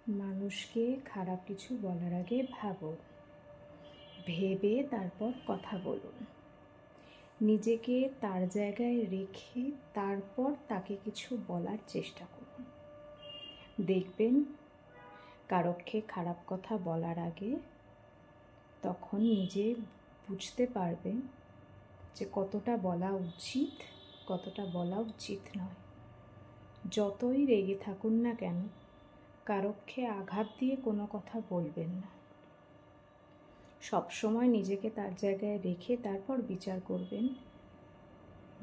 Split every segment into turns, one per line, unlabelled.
মানুষকে খারাপ কিছু বলার আগে ভাবুন, ভেবে তারপর কথা বলুন। নিজেকে তার জায়গায় রেখে তারপর তাকে কিছু বলার চেষ্টা করুন। দেখবেন কারোকে খারাপ কথা বলার আগে তখন নিজে বুঝতে পারবেন যে কতটা বলা উচিত, কতটা বলা উচিত নয়। যতই রেগে থাকুন না কেন, কারোকে আঘাত দিয়ে কোনো কথা বলবেন না। সবসময় নিজেকে তার জায়গায় রেখে তারপর বিচার করবেন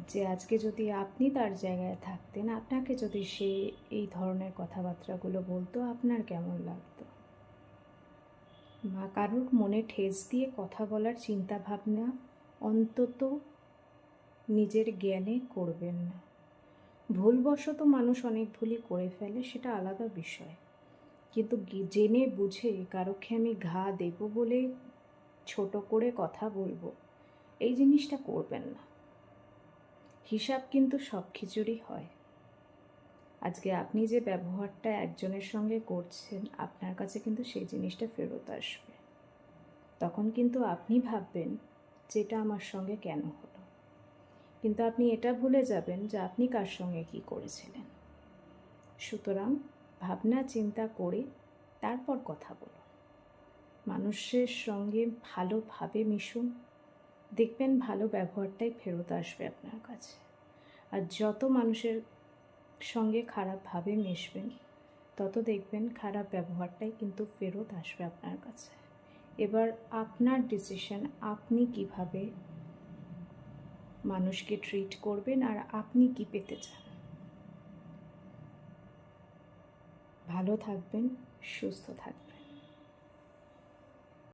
যে আজকে যদি আপনি তার জায়গায় থাকতেন, আপনাকে যদি সে এই ধরনের কথাবার্তাগুলো বলতো, আপনার কেমন লাগতো? কারোর মনে ঠেস দিয়ে কথা বলার চিন্তা ভাবনা অন্তত নিজের জ্ঞানে করবেন না। ভুলবশত মানুষ অনেক ভুলই করে ফেলে, সেটা আলাদা বিষয়, কিন্তু জেনে বুঝে কারোকে আমি ঘা দেব বলে ছোট করে কথা বলবো, এই জিনিসটা করবেন না। হিসাব কিন্তু সব কিছুরই হয়। আজকে আপনি যে ব্যবহারটা একজনের সঙ্গে করছেন, আপনার কাছে কিন্তু সেই জিনিসটা ফেরত আসবে। তখন কিন্তু আপনি ভাববেন যে এটা আমার সঙ্গে কেন হলো, কিন্তু আপনি এটা ভুলে যাবেন যে আপনি কার সঙ্গে কী করেছিলেন। সুতরাং ভাবনা চিন্তা করে তারপর কথা বলুন। মানুষের সঙ্গে ভালোভাবে মিশুন, দেখবেন ভালো ব্যবহারটাই ফেরত আসবে আপনার কাছে। আর যত মানুষের সঙ্গে খারাপভাবে মিশবেন, তত দেখবেন খারাপ ব্যবহারটাই কিন্তু ফেরত আসবে আপনার কাছে। এবার আপনার ডিসিশন, আপনি কিভাবে মানুষকে ট্রিট করবেন আর আপনি কি পেতে চান। ভালো থাকবেন, সুস্থ থাকবেন।